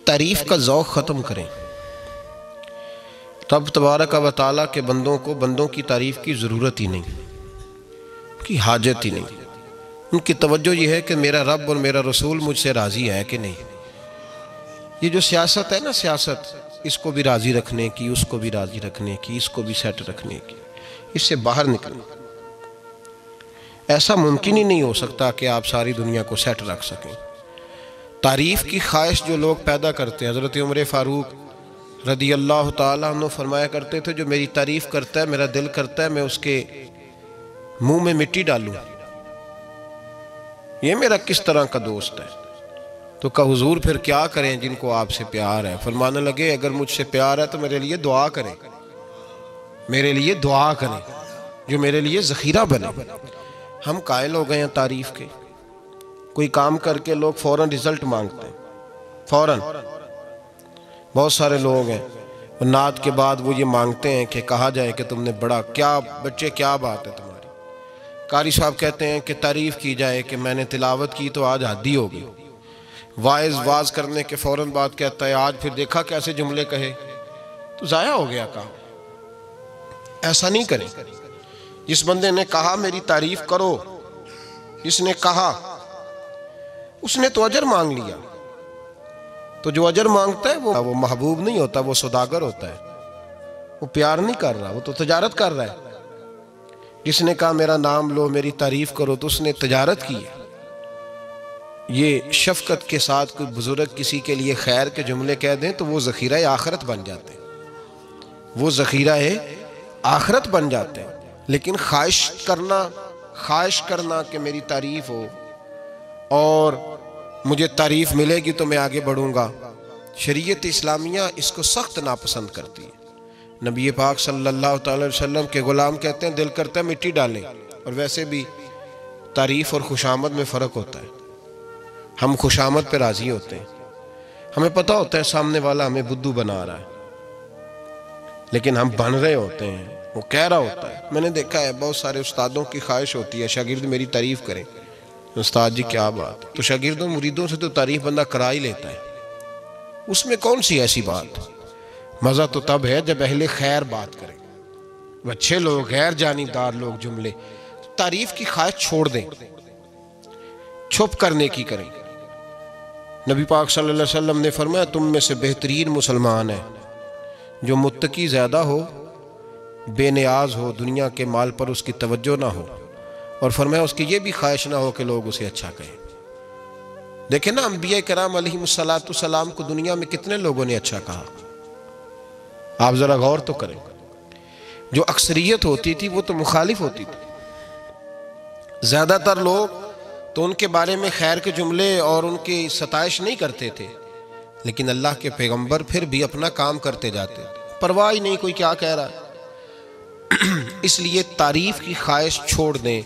तारीफ़ का ज़ौक़ ख़त्म करें। रब तबारक व तआला के बंदों की तारीफ़ की ज़रूरत ही नहीं, की हाजत ही नहीं। उनकी तवज्जो ये है कि मेरा रब और मेरा रसूल मुझसे राज़ी है कि नहीं। ये जो सियासत है ना, सियासत इसको भी राज़ी रखने की, उसको भी राज़ी रखने की, इसको भी सेट रखने की, इससे बाहर निकलें। ऐसा मुमकिन ही नहीं हो सकता कि आप सारी दुनिया को सेट रख सकें। तारीफ़ की ख्वाहिश जो लोग पैदा करते हैं, हज़रत उमर फ़ारूक रदी अल्लाह ताला अन्हु फरमाया करते थे, जो मेरी तारीफ़ करता है मेरा दिल करता है मैं उसके मुंह में मिट्टी डालूं। ये मेरा किस तरह का दोस्त है। तो कहा हुजूर फिर क्या करें जिनको आपसे प्यार है। फरमाने लगे अगर मुझसे प्यार है तो मेरे लिए दुआ करें, मेरे लिए दुआ करें जो मेरे लिए ज़ख़ीरा बने। हम कायल हो गए हैं तारीफ़ के। कोई काम करके लोग फ़ौरन रिज़ल्ट मांगते हैं, फ़ौरन। बहुत सारे लोग हैं और नात के बाद वो ये मांगते हैं कि कहा जाए कि तुमने बड़ा, क्या बच्चे क्या बात है तुम्हारी। कारी साहब कहते हैं कि तारीफ़ की जाए कि मैंने तिलावत की तो आज हादी हो गई। वाज करने के फ़ौरन बाद कहता है आज फिर देखा कैसे जुमले कहे, तो ज़ाया हो गया काम। ऐसा नहीं करें। जिस बंदे ने कहा मेरी तारीफ़ करो, जिसने कहा उसने तो अजर मांग लिया। तो जो अजर मांगता है वो महबूब नहीं होता, वो सौदागर होता है। वो प्यार नहीं कर रहा, वो तो तजारत कर रहा है। जिसने कहा मेरा नाम लो मेरी तारीफ़ करो, तो उसने तजारत की है। ये शफकत के साथ कोई बुजुर्ग किसी के लिए खैर के जुमले कह दें तो वो ज़ख़ीरा आखिरत बन जाते हैं, वो ज़ख़ीरा आखिरत बन जाते हैं। लेकिन ख्वाहिश करना कि मेरी तारीफ़ हो और मुझे तारीफ़ मिलेगी तो मैं आगे बढ़ूँगा, शरीयत इस्लामिया इसको सख्त नापसंद करती है। नबी पाक सल्लल्लाहु अलैहि वसल्लम के ग़ुलाम कहते हैं दिल करता है मिट्टी डालें। और वैसे भी तारीफ़ और खुशामद में फ़र्क होता है। हम खुशामद पे राज़ी होते हैं, हमें पता होता है सामने वाला हमें बुद्धू बना रहा है, लेकिन हम बन रहे होते हैं, वो कह रहा होता है। मैंने देखा है बहुत सारे उस्तादों की ख्वाहिश होती है शागिर्द मेरी तारीफ़ करें। उस्ताद जी क्या बात, तो शागिर्दों मुरीदों से तो तारीफ़ बंदा करा ही लेता है, उसमें कौन सी ऐसी बात। मज़ा तो तब है जब अहले खैर बात करें, अच्छे लोग, गैर जानिबदार लोग जुमले। तारीफ़ की ख्वाहिश छोड़ दें, छुप करने की करें। नबी पाक सल्लल्लाहु अलैहि वसल्लम ने फरमाया तुम में से बेहतरीन मुसलमान है जो मुत्तकी ज़्यादा हो, बेनियाज हो, दुनिया के माल पर उसकी तवज्जो ना हो, और फरमाया उसकी ये भी ख्वाहिश ना हो कि लोग उसे अच्छा कहें। देखें ना अंबिया किराम अलैहिमुस्सलातु सलाम को दुनिया में कितने लोगों ने अच्छा कहा, आप ज़रा गौर तो करें। जो अक्सरियत होती थी वो तो मुखालिफ होती थी। ज़्यादातर लोग तो उनके बारे में खैर के जुमले और उनकी सताइश नहीं करते थे, लेकिन अल्लाह के पैगंबर फिर भी अपना काम करते जाते थे, परवाह ही नहीं कोई क्या कह रहा है। इसलिए तारीफ़ की ख्वाहिश छोड़ दें,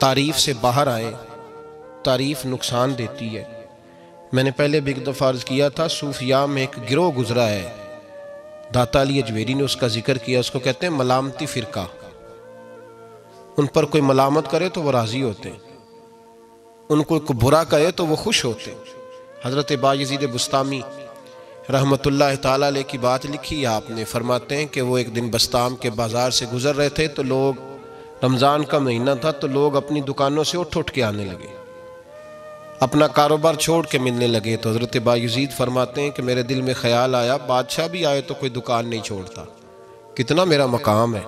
तारीफ़ से बाहर आए। तारीफ़ नुकसान देती है। मैंने पहले भी एक दफ़ा अर्ज़ किया था, सूफिया में एक गिरोह गुजरा है, दाता अली अजमेरी ने उसका जिक्र किया। उसको कहते हैं मलामती फ़िरका। उन पर कोई मलामत करे तो वो राज़ी होते हैं, उनको कोई बुरा कहे तो वो खुश होते। हज़रत बायज़ीद बुस्तामी रहमतुल्लाह ताला अलैह की बात लिखी आपने, फरमाते हैं कि वो एक दिन बस्ताम के बाज़ार से गुज़र रहे थे तो लोग, रमज़ान का महीना था, तो लोग अपनी दुकानों से उठ के आने लगे, अपना कारोबार छोड़ के मिलने लगे। तो हज़रत बायज़ीद फरमाते हैं कि मेरे दिल में ख़्याल आया बादशाह भी आए तो कोई दुकान नहीं छोड़ता। कितना मेरा मकाम है,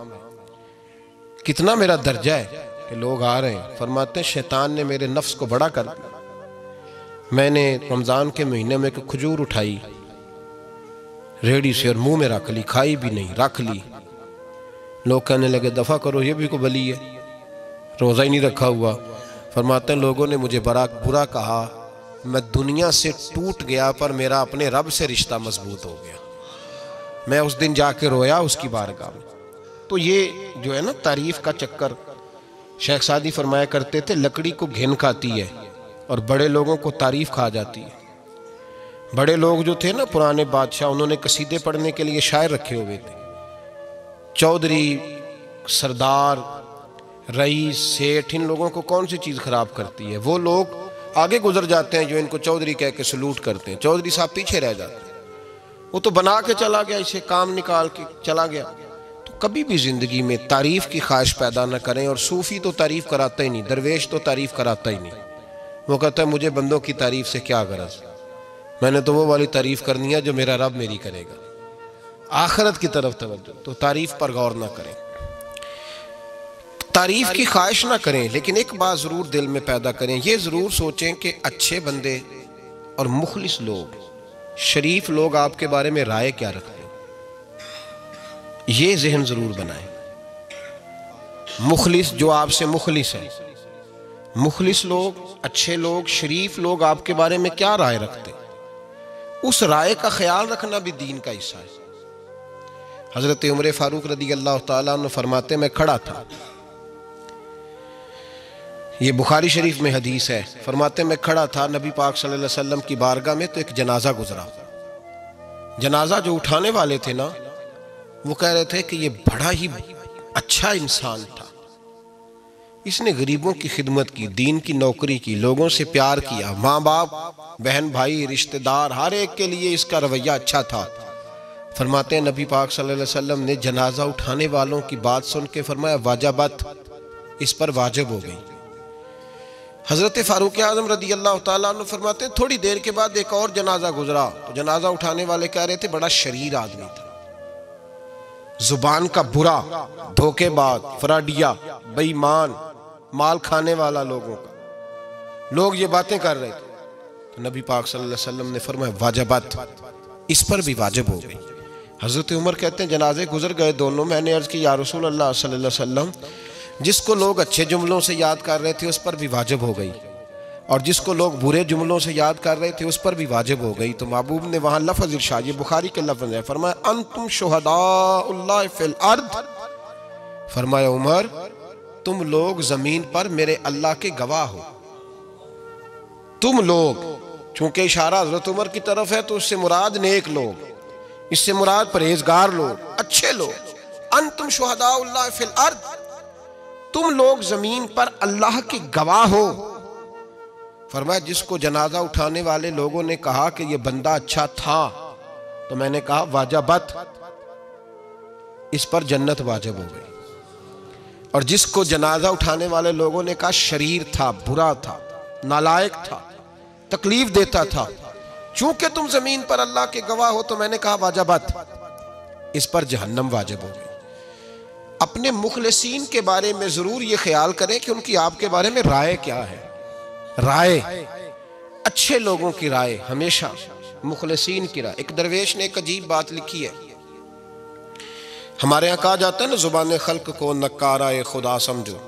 कितना मेरा दर्जा है कि लोग आ रहे हैं। फरमाते हैं शैतान ने मेरे नफ्स को बड़ा कर दिया। मैंने रमज़ान के महीने में एक खजूर उठाई रेडी से और मुंह में रख ली, खाई भी नहीं, रख ली। लोग कहने लगे दफ़ा करो, ये भी को बली है, रोज़ा ही नहीं रखा हुआ। फरमाते हैं लोगों ने मुझे बुरा कहा, मैं दुनिया से टूट गया पर मेरा अपने रब से रिश्ता मजबूत हो गया। मैं उस दिन जाके रोया उसकी बारगाह में। तो ये जो है ना तारीफ़ का चक्कर, शेख सादी फरमाया करते थे लकड़ी को घिन खाती है और बड़े लोगों को तारीफ़ खा जाती है। बड़े लोग जो थे ना पुराने बादशाह, उन्होंने कसीदे पढ़ने के लिए शायर रखे हुए थे। चौधरी, सरदार, रईस, सेठ, इन लोगों को कौन सी चीज़ ख़राब करती है। वो लोग आगे गुजर जाते हैं, जो इनको चौधरी कह के सलूट करते हैं, चौधरी साहब पीछे रह जाते हैं। वो तो बना के चला गया, इसे काम निकाल के चला गया। तो कभी भी ज़िंदगी में तारीफ़ की ख्वाहिश पैदा न करें। और सूफ़ी तो तारीफ़ कराता ही नहीं, दरवेश तो तारीफ़ कराता ही नहीं। वो कहता है मुझे बंदों की तारीफ़ से क्या गरज, मैंने तो वो वाली तारीफ़ करनी है जो मेरा रब मेरी करेगा। आखिरत की तरफ तवज्जो, तो तारीफ़ पर गौर ना करें, तारीफ़ की ख्वाहिश ना करें। लेकिन एक बात ज़रूर दिल में पैदा करें, ये ज़रूर सोचें कि अच्छे बंदे और मुखलिस लोग, शरीफ लोग आपके बारे में राय क्या रखते हैं, ये जहन ज़रूर बनाएं। मुखलिस जो आपसे मुखलिस है, मुखलिस लोग, अच्छे लोग, शरीफ लोग आपके बारे में क्या राय रखते हैं, उस राय का ख्याल रखना भी दीन का हिस्सा है। हज़रत उमर फारूक रदी अल्लाह तआला अन्हु फरमाते, मैं खड़ा था, ये बुखारी शरीफ में हदीस है, फरमाते मैं खड़ा था नबी पाक सल्लल्लाहु अलैहि वसल्लम की बारगाह में, तो एक जनाजा गुजरा। जनाजा जो उठाने वाले थे ना, वो कह रहे थे कि ये बड़ा ही अच्छा इंसान था, इसने गरीबों की खिदमत की, दीन की नौकरी की, लोगों से प्यार किया, माँ बाप, बहन भाई, रिश्तेदार, हर एक के लिए इसका रवैया अच्छा था। फरमाते हैं नबी पाक सल्लल्लाहु अलैहि वसल्लम ने जनाजा उठाने वालों की बात सुन के फरमाया वाजबत, इस पर वाजिब हो गई। हज़रत फारूक आज़म रदी अल्लाह तआला अन्हु फरमाते हैं थोड़ी देर के बाद एक और जनाजा गुजरा, तो जनाजा उठाने वाले कह रहे थे बड़ा शरीर आदमी था, जुबान का बुरा, धोखेबाज, फराडिया, बेईमान, माल खाने वाला लोगों का, लोग ये बातें कर रहे थे। तो नबी पाक सल्लल्लाहु अलैहि वसल्लम ने फरमाया वाजबत, इस पर भी वाजिब हो गई। हज़रत उमर कहते हैं जनाजे गुजर गए दोनों, मैंने अर्ज़ की या रसूल अल्लाह सल्लल्लाहु अलैहि वसल्लम, जिसको लोग अच्छे जुमलों से याद कर रहे थे उस पर भी वाजिब हो गई, और जिसको लोग बुरे जुमलों से याद कर रहे थे उस पर भी वाजिब हो गई। तो महबूब ने वहाँ लफ्ज़ इरशाद, ये बुखारी के लफ्ज़ है, फरमाया अंतुम शुहदाउल्लाह फिल अर्द, फरमाया उमर तुम लोग ज़मीन पर मेरे अल्लाह के गवाह हो। तुम लोग, चूंकि इशारा हज़रत उमर की तरफ है तो उससे मुराद नेक लोग, इससे मुराद परहेजगार लोग, अच्छे लोग। अंतुम शुहदाउल्लाह फिल अर्द, तुम लोग जमीन पर अल्लाह के गवाह हो। फरमाया जिसको जनाजा उठाने वाले लोगों ने कहा कि ये बंदा अच्छा था, तो मैंने कहा वाजबत, इस पर जन्नत वाजिब हो गई। और जिसको जनाजा उठाने वाले लोगों ने कहा शरीर था, बुरा था, नालायक था, तकलीफ देता था, चूंकि तुम जमीन पर अल्लाह के गवाह हो, तो मैंने कहा वाजबत, इस पर जहन्नम वाजिब हो गई। अपने मुखलिसीन के बारे में जरूर ये ख्याल करें कि उनकी आपके बारे में राय क्या है। राय, अच्छे लोगों की राय, हमेशा मुखलिसीन की राय। एक दरवेश ने एक अजीब बात लिखी है, हमारे यहाँ कहा जाता है ना जुबान खल्क को नकारा खुदा समझो,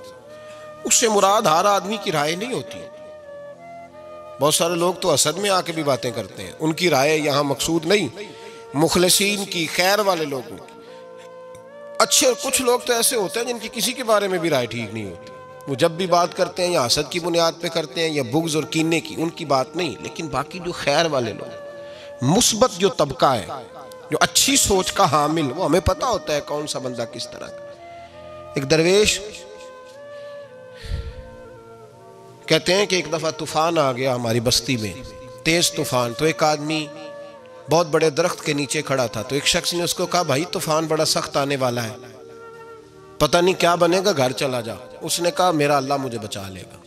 उससे मुराद हर आदमी की राय नहीं होती। बहुत सारे लोग तो असद में आके भी बातें करते हैं, उनकी राय यहाँ मकसूद नहीं, मुखलिसीन की, खैर वाले लोगों की, अच्छे। और कुछ लोग तो ऐसे होते हैं जिनकी किसी के बारे में भी राय ठीक नहीं होती, वो जब भी बात करते हैं या हसद की बुनियाद पे करते हैं या बुग़्ज़ और कीने की, उनकी बात नहीं। लेकिन बाकी जो खैर वाले लोग, मुस्बत जो तबका है, जो अच्छी सोच का हामिल, वो हमें पता होता है कौन सा बंदा किस तरह का। एक दरवेश कहते हैं कि एक दफ़ा तूफान आ गया हमारी बस्ती में, तेज़ तूफान। तो एक आदमी बहुत बड़े दरख्त के नीचे खड़ा था, तो एक शख्स ने उसको कहा भाई तूफान बड़ा सख्त आने वाला है, पता नहीं क्या बनेगा, घर चला जा। उसने कहा मेरा अल्लाह मुझे बचा लेगा।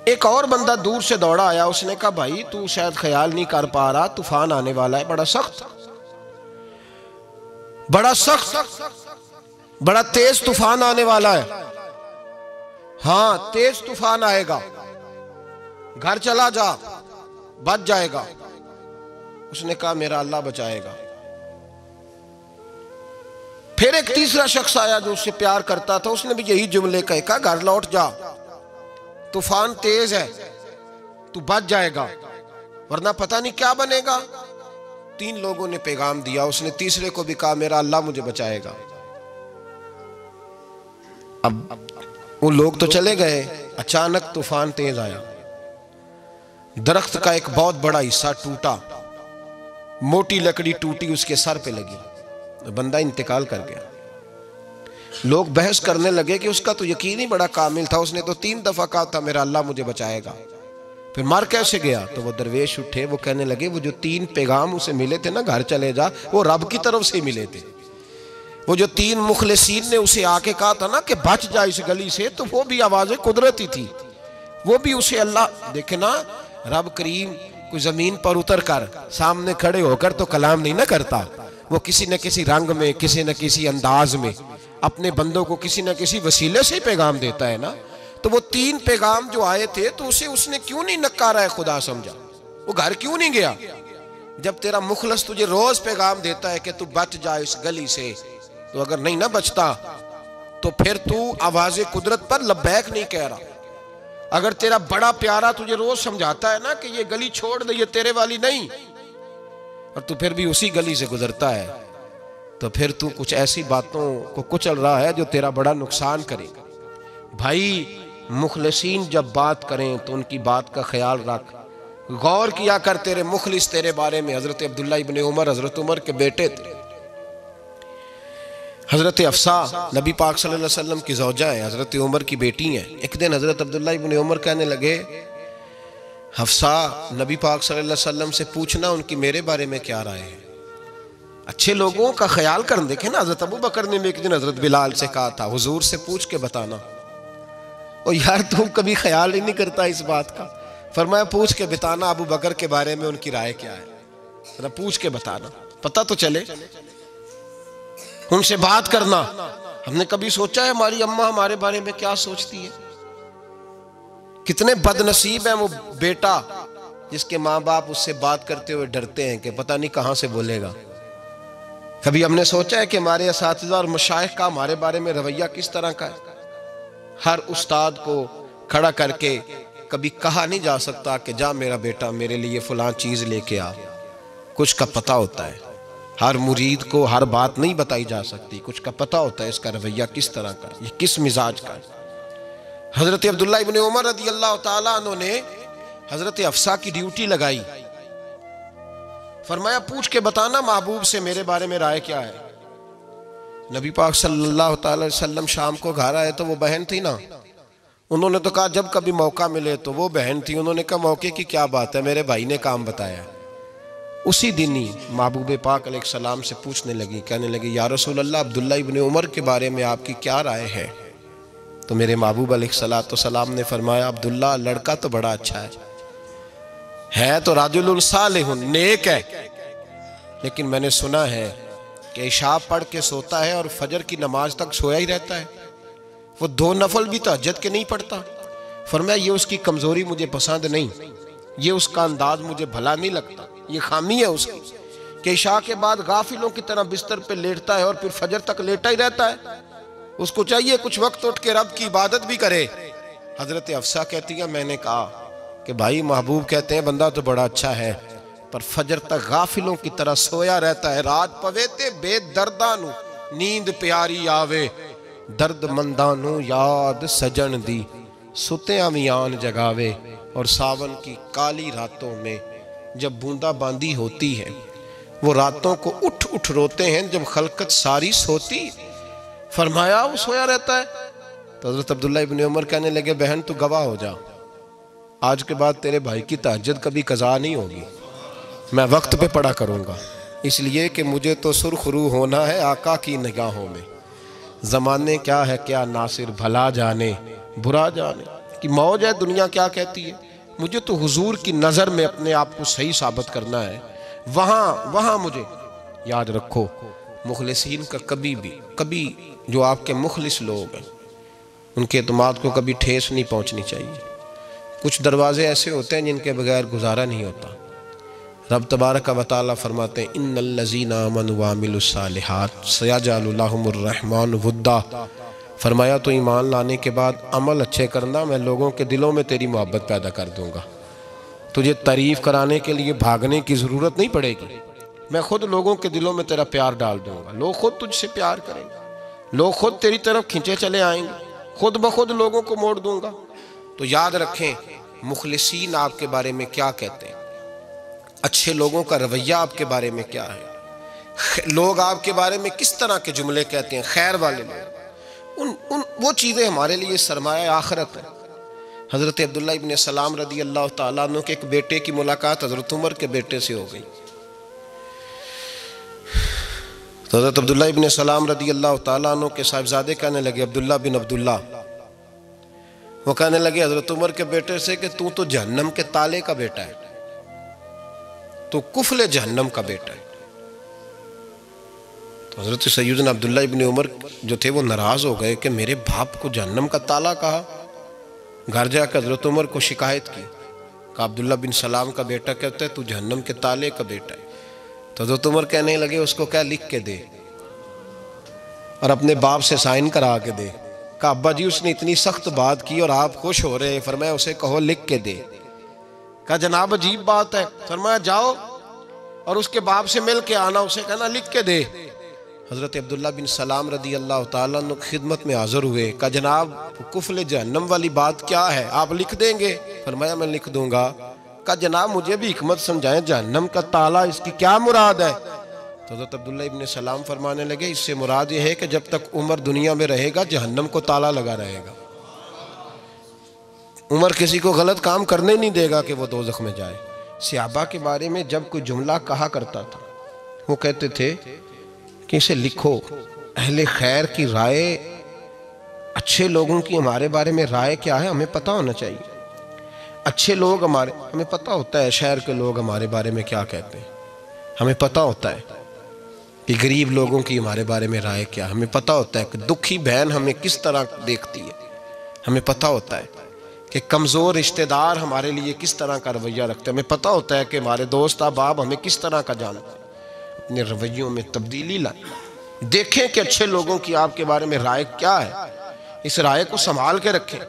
एक और बंदा दूर से दौड़ा आया, उसने कहा भाई तू शायद ख्याल नहीं कर पा रहा, तूफान आने वाला है, बड़ा सख्त, बड़ा सख्त, बड़ा तेज तूफान आने वाला है। हाँ तेज तूफान आएगा, घर चला जा, बच जाएगा। उसने कहा मेरा अल्लाह बचाएगा। फिर एक तीसरा शख्स आया जो उससे प्यार करता था, उसने भी यही जुमले कहा घर लौट जा, तूफान तेज है, तू बच जाएगा, वरना पता नहीं क्या बनेगा। 3 लोगों ने पैगाम दिया, उसने तीसरे को भी कहा मेरा अल्लाह मुझे बचाएगा। अब वो लोग तो चले गए, अचानक तूफान तेज आया, दरख्त का एक बहुत बड़ा हिस्सा टूटा, मोटी लकड़ी टूटी, उसके सर पे लगी, तो बंदा इंतकाल कर गया। लोग बहस करने लगे कि उसका तो यकीन ही बड़ा कामिल था, उसने तो 3 दफ़ा कहा था मेरा अल्लाह मुझे बचाएगा, फिर मर कैसे गया? तो वो दरवेश उठे, वो कहने लगे वो जो 3 पैगाम उसे मिले थे ना, घर चले जा, वो रब की तरफ से मिले थे। वो जो 3 मुखलिसीन ने उसे आके कहा था ना कि बच जा इस गली से, तो वो भी आवाज़ें कुदरती थी, वो भी उसे अल्लाह। देखे ना, रब करीम कोई ज़मीन पर उतर कर सामने खड़े होकर तो कलाम नहीं ना करता, वो किसी न किसी रंग में, किसी न किसी अंदाज में अपने बंदों को किसी न किसी वसीले से पैगाम देता है ना। तो वो 3 पैगाम जो आए थे, तो उसे उसने क्यों नहीं नकारा है खुदा समझा? वो घर क्यों नहीं गया? जब तेरा मुखलस तुझे रोज पैगाम देता है कि तू बच जा इस गली से, तो अगर नहीं ना बचता तो फिर तू आवाज़े कुदरत पर लब्बैक नहीं कह रहा। अगर तेरा बड़ा प्यारा तुझे रोज समझाता है ना कि ये गली छोड़ दे, ये तेरे वाली नहीं, और तू फिर भी उसी गली से गुजरता है, तो फिर तू कुछ ऐसी बातों को कुचल रहा है जो तेरा बड़ा नुकसान करेगा। भाई, मुखलिसीन जब बात करें तो उनकी बात का ख्याल रख, गौर किया कर। तेरे मुखलिस तेरे बारे में हजरत अब्दुल्ला इब्ने उमर, हजरत उमर के बेटे थे। हजरत अफसा नबी पाक सल्लल्लाहु अलैहि वसल्लम की ज़ौजा है, हजरत उमर की बेटी हैं। एक दिन हजरत अब्दुल्ला इब्ने उमर कहने लगे, हफ्सा, नबी पाक सल्लल्लाहु अलैहि वसल्लम से पूछना उनकी मेरे बारे में क्या राय है। अच्छे लोगों का ख्याल कर। देखे ना, हजरत अबू बकर ने भी एक दिन हजरत बिलाल से कहा था, हुजूर से पूछ के बताना। और यार, तुम कभी ख्याल ही नहीं करता इस बात का। फरमाया पूछ के बताना अबू बकर के बारे में उनकी राय क्या है, जरा पूछ के बताना, पता तो चले, उनसे बात करना। हमने कभी सोचा है हमारी अम्मा हमारे बारे में क्या सोचती है? कितने बदनसीब है वो बेटा जिसके माँ बाप उससे बात करते हुए डरते हैं कि पता नहीं कहाँ से बोलेगा। कभी हमने सोचा है कि हमारे असातिज़ा और मशाइख का हमारे बारे में रवैया किस तरह का है? हर उस्ताद को खड़ा करके कभी कहा नहीं जा सकता कि जा मेरा बेटा मेरे लिए फलां चीज़ लेके आ। कुछ का पता होता है, हर मुरीद को हर बात नहीं बताई जा सकती, कुछ का पता होता है इसका रवैया किस तरह का, ये किस मिजाज का है। हजरत अब्दुल्ला इब्ने उमर रज़ी अल्लाह ताला अन्हु ने हजरत अफसा की ड्यूटी लगाई। फरमाया पूछ के बताना महबूब से मेरे बारे में राय क्या है। नबी पाक सल्लल्लाहु अलैहि वसल्लम शाम को घर आए तो वो बहन थी ना, उन्होंने तो कहा जब कभी मौका मिले तो वो बहन थी। उन्होंने कहा मौके की क्या बात है, मेरे भाई ने काम बताया। उसी दिन ही महबूब पाक अलैहिस्सलाम से पूछने लगी, कहने लगी या रसूल अल्लाह, अब्दुल्ला इब्ने उमर के बारे में आपकी क्या राय है? तो मेरे महबूब अलैहिस्सलाम ने फरमाया अब्दुल्ला लड़का तो बड़ा अच्छा है तो राजुलुन सालिहुन, नेक है, लेकिन मैंने सुना है कि इशा पढ़ के सोता है और फजर की नमाज तक सोया ही रहता है, वो 2 नफल भी तहज्जुद के नहीं पढ़ता। फरमाया ये उसकी कमज़ोरी मुझे पसंद नहीं, ये उसका अंदाज मुझे भला नहीं लगता, ये खामी है उसकी कि इशा के बाद गाफिलों की तरह बिस्तर पे लेटता है और फिर फजर तक लेटा ही रहता है। उसको चाहिए कुछ वक्त उठ के रब की इबादत भी करे। हजरत अफसा कहती है मैंने कहा कि भाई महबूब कहते हैं बंदा तो बड़ा अच्छा है पर फजर तक गाफिलों की तरह सोया रहता है। रात पवे ते बेदर्दानू नींद प्यारी आवे, दर्द मंदानू याद सजन दी, सुत्या मियान जगावे। और सावन की काली रातों में जब बूंदाबांदी होती है वो रातों को उठ उठ रोते हैं जब खलकत सारी सोती। फरमाया वो सोया रहता है। तो हज़रत अब्दुल्ला इब्ने उमर कहने लगे बहन तू गवाह हो जा, आज के बाद तेरे भाई की तहज्जुद कभी कज़ा नहीं होगी, मैं वक्त पे पढ़ा करूँगा, इसलिए कि मुझे तो सुरखरू होना है आका की निगाहों में। ज़माने क्या है क्या नासिर, भला जाने बुरा जाने कि मौज है दुनिया क्या कहती है, मुझे तो हुजूर की नज़र में अपने आप को सही साबित करना है। वहाँ मुझे याद रखो मुखलिसीन का कभी जो आपके मुखलिस लोग हैं उनके एतमाद को कभी ठेस नहीं पहुंचनी चाहिए। कुछ दरवाजे ऐसे होते हैं जिनके बगैर गुजारा नहीं होता। रब तबारक व तआला फरमाते हैं इन्नल्लज़ीना आमनू व अमिलुस्सालिहात सयजअलु लहुमुर रहमानु वुद्दा। फरमाया तो ईमान लाने के बाद अमल अच्छे करना, मैं लोगों के दिलों में तेरी मोहब्बत पैदा कर दूंगा। तुझे तारीफ़ कराने के लिए भागने की ज़रूरत नहीं पड़ेगी, मैं खुद लोगों के दिलों में तेरा प्यार डाल दूंगा। लोग खुद तुझसे प्यार करेंगे, लोग खुद तेरी तरफ खींचे चले आएंगे, खुद ब खुद लोगों को मोड़ दूंगा। तो याद रखें मुखलिसीन आपके बारे में क्या कहते हैं, अच्छे लोगों का रवैया आपके बारे में क्या है, लोग आपके बारे में किस तरह के जुमले कहते हैं, खैर वाले लोग। उन वो चीज़ें हमारे लिए सरमाया आखिरत है। हज़रत अब्दुल्ला इब्न सलाम रदी अल्लाह ताला अन्हु के एक बेटे की मुलाकात हज़रत उमर के बेटे से हो गई। तो हज़रत अब्दुल्ला इब्न सलाम रदी अल्लाह ताला अन्हु के साहिबजादे कहने लगे, अब्दुल्ला बिन अब्दुल्ला, वो कहने लगे हज़रत उमर के बेटे से कि तू तो जहन्नम के ताले का बेटा है, तो कुफले जहन्नम का बेटा है। तो हज़रत सैयदना अब्दुल्ला इब्न उमर जो थे वो नाराज़ हो गए कि मेरे बाप को जहन्नम का ताला कहा। घर जाकर हज़रत उमर को शिकायत की, कहा अब्दुल्ला बिन सलाम का बेटा कहता है तू जहन्नम के ताले का बेटा है। तो हज़रत उमर कहने लगे उसको क्या लिख के दे और अपने बाप से साइन करा के दे। कहा अब्बा जी उसने इतनी सख्त बात की और आप खुश हो रहे हैं, फरमाया उसे कहो लिख के दे। कहा जनाब अजीब बात है। फरमाया जाओ और उसके बाप से मिल के आना, उसे कहना लिख के दे। हज़रत अब्दुल्ला बिन सलाम रदी अल्लाह ताला अन्हु खिदमत में हाज़िर हुए। कहा जनाब कुफल जहन्नम वाली बात क्या है, आप लिख देंगे? फरमाया मैं लिख दूंगा। कहा जनाब मुझे भी हिकमत समझाएं, जहन्नम का ताला इसकी क्या मुराद है? तो हज़रत अब्दुल्ला इब्न सलाम फरमाने लगे इससे मुराद ये है कि जब तक उमर दुनिया में रहेगा जहन्नम को ताला लगा रहेगा। उमर किसी को गलत काम करने नहीं देगा कि वो दोज़ख में जाए। सहाबा के बारे में जब कोई जुमला कहा करता था वो कहते थे कि इसे लिखो, अहले खैर की राय, अच्छे लोगों की हमारे बारे में राय क्या है हमें पता होना चाहिए। अच्छे लोग हमें पता होता है शहर के लोग हमारे बारे में क्या कहते हैं, हमें पता होता है कि गरीब लोगों की हमारे बारे में राय क्या, हमें पता होता है कि दुखी बहन हमें किस तरह देखती है, हमें पता होता है कि कमज़ोर रिश्तेदार हमारे लिए किस तरह का रवैया रखते हैं, हमें पता होता है कि हमारे दोस्त अहबाब हमें किस तरह का जानते हैं। अपने रवैयों में तब्दीली लाएं, देखें कि अच्छे लोगों की आपके बारे में राय क्या है, इस राय को संभाल के रखें।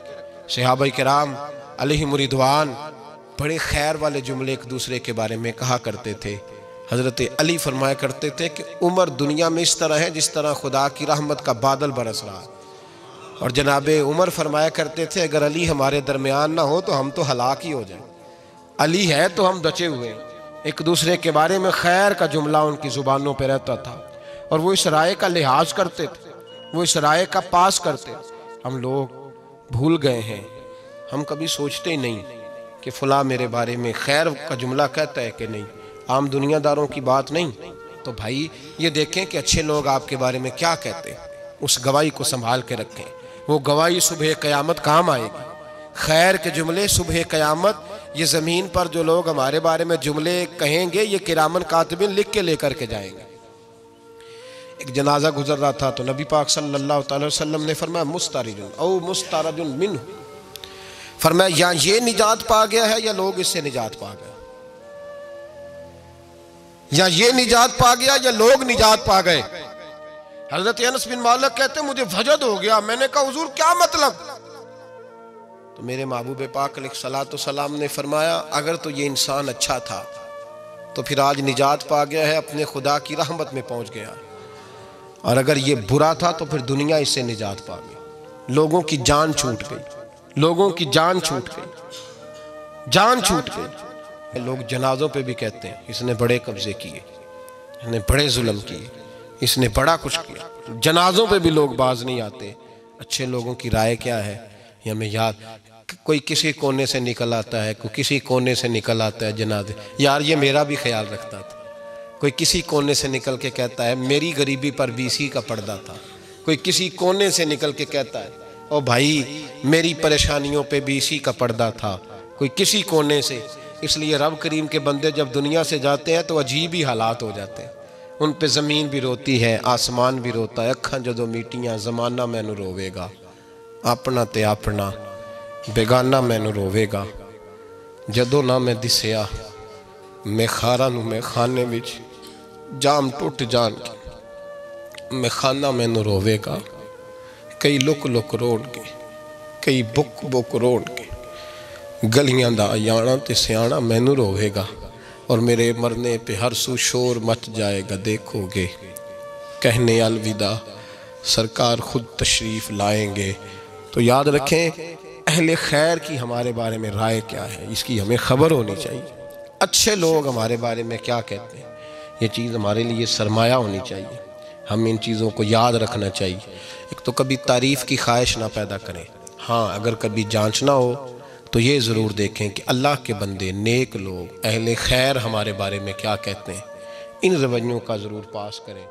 सहाबाए किराम अलैहिम रिदवान बड़े खैर वाले जुमले एक दूसरे के बारे में कहा करते थे। हज़रत अली फरमाया करते थे कि उमर दुनिया में इस तरह है जिस तरह खुदा की रहमत का बादल बरस रहा है, और जनाबे उमर फरमाया करते थे अगर अली हमारे दरमियान ना हो तो हम तो हलाक ही हो जाए, अली है तो हम बचे हुए हैं। एक दूसरे के बारे में खैर का जुमला उनकी ज़ुबानों पर रहता था और वो इस राय का लिहाज करते थे, वो इस राय का पास करते। हम लोग भूल गए हैं, हम कभी सोचते ही नहीं कि फ़लाँ मेरे बारे में खैर का जुमला कहता है कि नहीं, आम दुनियादारों की बात नहीं। तो भाई ये देखें कि अच्छे लोग आपके बारे में क्या कहते हैं, उस गवाही को संभाल के रखें। वो गवाही सुबह क़यामत काम आएगी। खैर के जुमले सुबह क़यामत, ये ज़मीन पर जो लोग हमारे बारे में जुमले कहेंगे ये किरामन कातिबिन लिख के लेकर के जाएंगे। एक जनाजा गुजर रहा था तो नबी पाक सल्लल्लाहु अलैहि वसल्लम ने फरमाया मुस्तरिजुन औ मुस्तरजुन मिन्हु, फरमाया या ये निजात पा गया है या लोग इससे निजात पा गए, या ये निजात पा गया या लोग निजात पा गए। हज़रत अनस बिन मालिक कहते मुझे वजद हो गया, मैंने कहा हुजूर क्या मतलब? तो मेरे महबूब पाक अलैहिस्सलातु सलाम ने फरमाया अगर तो ये इंसान अच्छा था तो फिर आज निजात पा गया है, अपने खुदा की रहमत में पहुंच गया, और अगर ये बुरा था तो फिर दुनिया इससे निजात पा गई। लोगों की जान छूट गई, लोगों की जान छूट गई, जान छूट गई। लोग जनाजों पे भी कहते हैं इसने बड़े कब्जे किए, इसने बड़े जुल्म किए, इसने बड़ा कुछ किया। जनाजों पे भी लोग बाज नहीं आते। अच्छे लोगों की राय क्या है ये हमें याद, कोई किसी कोने से निकल आता है, कोई किसी कोने से निकल आता है जनाजे, यार ये मेरा भी ख्याल रखता था। कोई किसी कोने से निकल के कहता है मेरी गरीबी पर बीसी का पर्दा था। कोई किसी कोने से निकल के कहता है ओ भाई मेरी परेशानियों पे बीसी का पर्दा था। कोई किसी कोने से। इसलिए रब करीम के बंदे जब दुनिया से जाते हैं तो अजीब ही हालात हो जाते हैं। उन पे ज़मीन भी रोती है, आसमान भी रोता है। अखां जदों मीटियां ज़माना मैनू रोवेगा, अपना ते अपना बेगाना मैनू रोवेगा। जदों ना मैं दिसिया मैं खारा नू मैं खाने विच जाम टुट जान के मैं खाना मैनू रोवेगा। कई लुक लुक रोणगे, कई बुक बुक रोणगे, गलियां दा अयाना ते सियाना मैनू रोवेगा। और मेरे मरने पे हर सू शोर मच जाएगा, देखोगे कहने अलविदा सरकार खुद तशरीफ़ लाएंगे। तो याद रखें अहले खैर की हमारे बारे में राय क्या है, इसकी हमें ख़बर होनी चाहिए। अच्छे लोग हमारे बारे में क्या कहते हैं, ये चीज़ हमारे लिए सरमाया होनी चाहिए। हम इन चीज़ों को याद रखना चाहिए। एक तो कभी तारीफ़ की ख्वाहिश ना पैदा करें। हाँ, अगर कभी जांचना हो तो ये ज़रूर देखें कि अल्लाह के बंदे, नेक लोग, अहले खैर हमारे बारे में क्या कहते हैं। इन रवैयों का ज़रूर पास करें।